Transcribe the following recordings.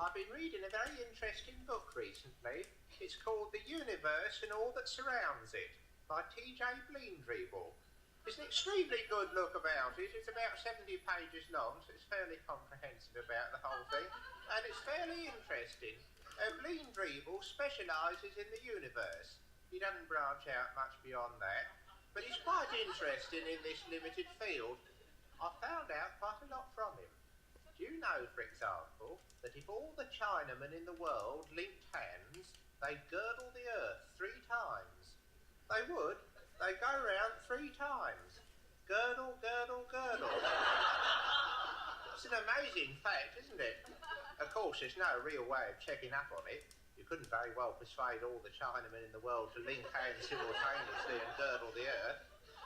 I've been reading a very interesting book recently. It's called The Universe and All That Surrounds It by T.J. Bleendreeble. There's an extremely good look about it. It's about 70 pages long, so it's fairly comprehensive about the whole thing, and it's fairly interesting. Bleendreeble specialises in the universe. He doesn't branch out much beyond that, but he's quite interesting in this limited field. I found out quite a lot from him. Do you know, for example, that if all the Chinamen in the world linked hands, they'd girdle the earth 3 times? They would. They'd go round 3 times. Girdle, girdle, girdle. It's an amazing fact, isn't it? Of course, there's no real way of checking up on it. You couldn't very well persuade all the Chinamen in the world to link hands simultaneously and girdle the earth.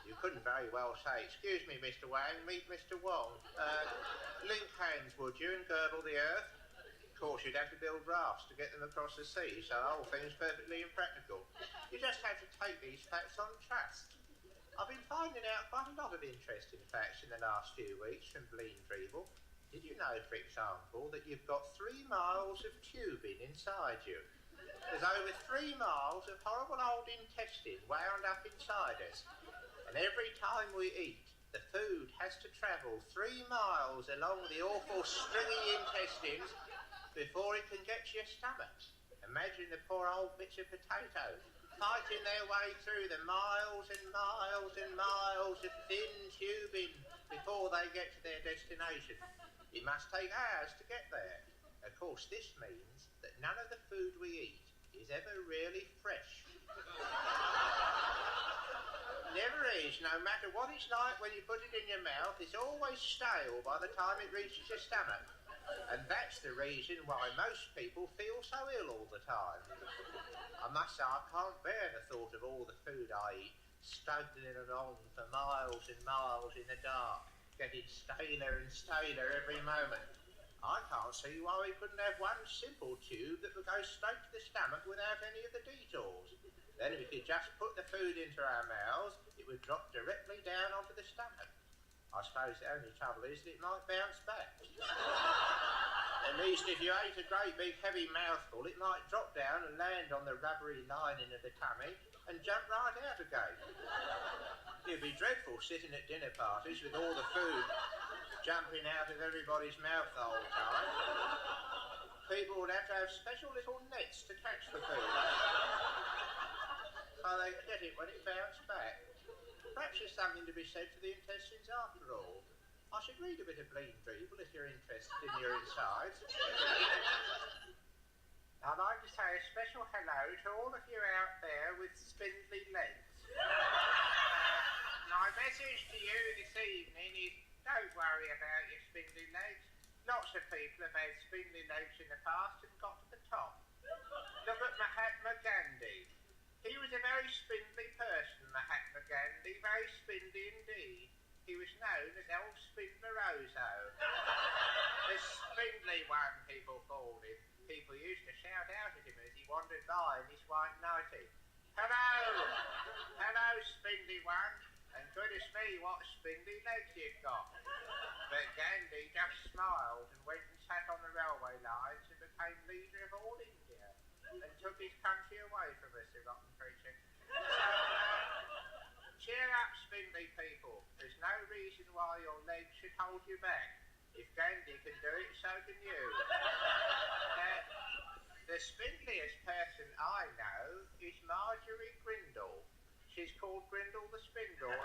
You couldn't very well say, "Excuse me, Mr. Wang, meet Mr. Wong. Link hands, would you, and girdle the earth?" Of course, you'd have to build rafts to get them across the sea, so the whole thing's perfectly impractical. You just have to take these facts on trust. I've been finding out quite a lot of interesting facts in the last few weeks from Bleendreeble. Did you know, for example, that you've got 3 miles of tubing inside you? There's over 3 miles of horrible old intestine wound up inside us. And every time we eat, the food has to travel 3 miles along the awful stringy intestines before it can get to your stomach. Imagine the poor old bits of potato fighting their way through the miles and miles and miles of thin tubing before they get to their destination. It must take hours to get there. Of course, this means that none of the food we eat is ever really fresh. Never is, no matter what it's like when you put it in your mouth, it's always stale by the time it reaches your stomach. And that's the reason why most people feel so ill all the time. I must say, I can't bear the thought of all the food I eat, struggling along for miles and miles in the dark, getting staler and staler every moment. I can't see why we couldn't have one simple tube that would go straight to the stomach without any of the detours. Then we could just put the food into our mouths, it would drop directly down onto the stomach. I suppose the only trouble is that it might bounce back. At least if you ate a great big heavy mouthful, it might drop down and land on the rubbery lining of the tummy and jump right out again. It'd be dreadful sitting at dinner parties with all the food jumping out of everybody's mouth the whole time. People would have to have special little nets to catch the food, so they get it when it bounced back. Perhaps there's something to be said for the intestines after all. I should read a bit of Bleendreeble if you're interested in your insides. I'd like to say a special hello to all of you out there with spindly legs. My message to you this evening is, don't worry about your spindly legs. Lots of people have had spindly legs in the past and got to the top. Look at Mahatma Gandhi. He was a very spindly person, Mahatma Gandhi, very spindly indeed. He was known as Old Spindleroso. The spindly one, people called him. People used to shout out at him as he wandered by in his white nightie. "Hello! Hello, spindly one. And goodness me, what spindly legs you've got." But Gandhi just smiled and went and sat on the railway lines and became leader of all India and took his country away from us, the rotten creature. So, cheer up, spindly people. There's no reason why your legs should hold you back. If Gandhi can do it, so can you. The spindliest person I know is Marjorie Grindle. She's called Grindle the Spindle.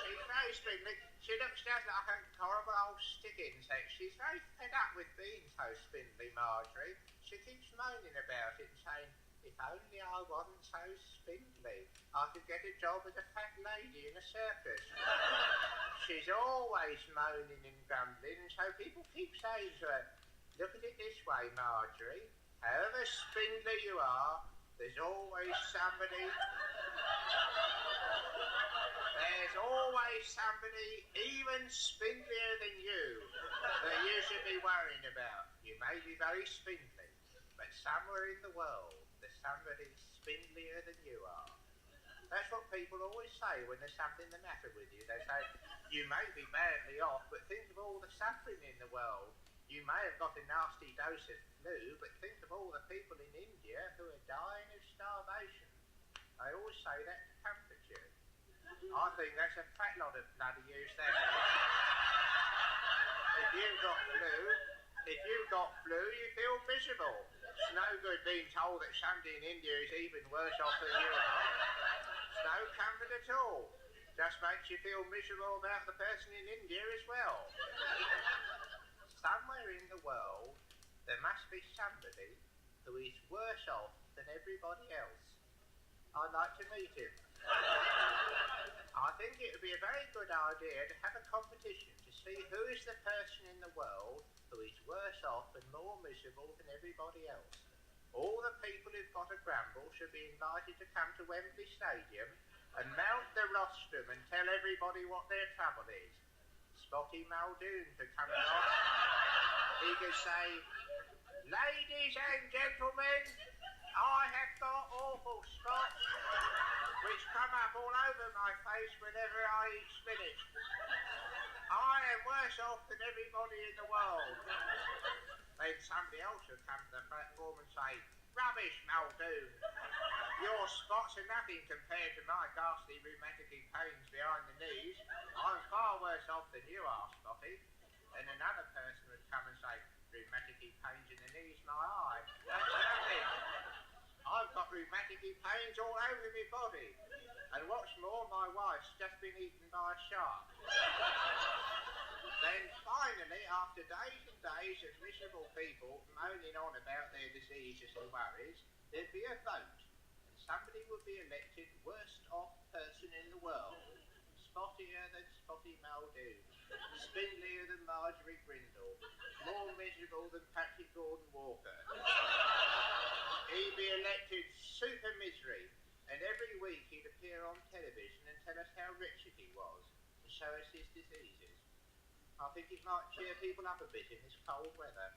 She's very spindly. She looks just like a horrible old stick insect. She's very fed up with being so spindly, Marjorie. She keeps moaning about it and saying, "If only I wasn't so spindly, I could get a job as a fat lady in a circus." She's always moaning and grumbling, so people keep saying to her, "Look at it this way, Marjorie. However spindly you are, there's always somebody even spindlier than you that you should be worrying about. You may be very spindly, but somewhere in the world there's somebody spindlier than you are." That's what people always say when there's something the matter with you. They say, "You may be badly off, but think of all the suffering in the world. You You may have got a nasty dose of flu, but think of all the people in India who are dying of starvation. I always say that to comfort you. I think that's a fat lot of bloody use, that is. If you've got flu, you feel miserable. It's no good being told that somebody in India is even worse off than you are. It's no comfort at all. Just makes you feel miserable about the person in India as well. Somewhere in the world, there must be somebody who is worse off than everybody else. I'd like to meet him. I think it would be a very good idea to have a competition to see who is the person in the world who is worse off and more miserable than everybody else. All the people who've got a grumble should be invited to come to Wembley Stadium and mount the rostrum and tell everybody what their trouble is. Spotty Muldoon could come along. He could say, "Ladies and gentlemen, I have got awful spots which come up all over my face whenever I eat spinach. I am worse off than everybody in the world." Then somebody else would come to the platform and say, "Rubbish, Muldoon. Your spots are nothing compared to my ghastly rheumatic pains behind the knees. I'm far worse off than you are, Spotty." Then another person would come and say, "Rheumatic pains in the knees, my eye. That's nothing. I've got rheumatic pains all over my body. And what's more, my wife's just been eaten by a shark." Then finally, after days and days of miserable people moaning on about their diseases and worries, there'd be a vote, and somebody would be elected worst off person in the world. Spottier than Spotty Muldoon, spindlier than Marjorie Grindle, more miserable than Patrick Gordon Walker. He'd be elected super misery, and every week he'd appear on television and tell us how wretched he was, and show us his diseases. I think it might cheer people up a bit in this cold weather.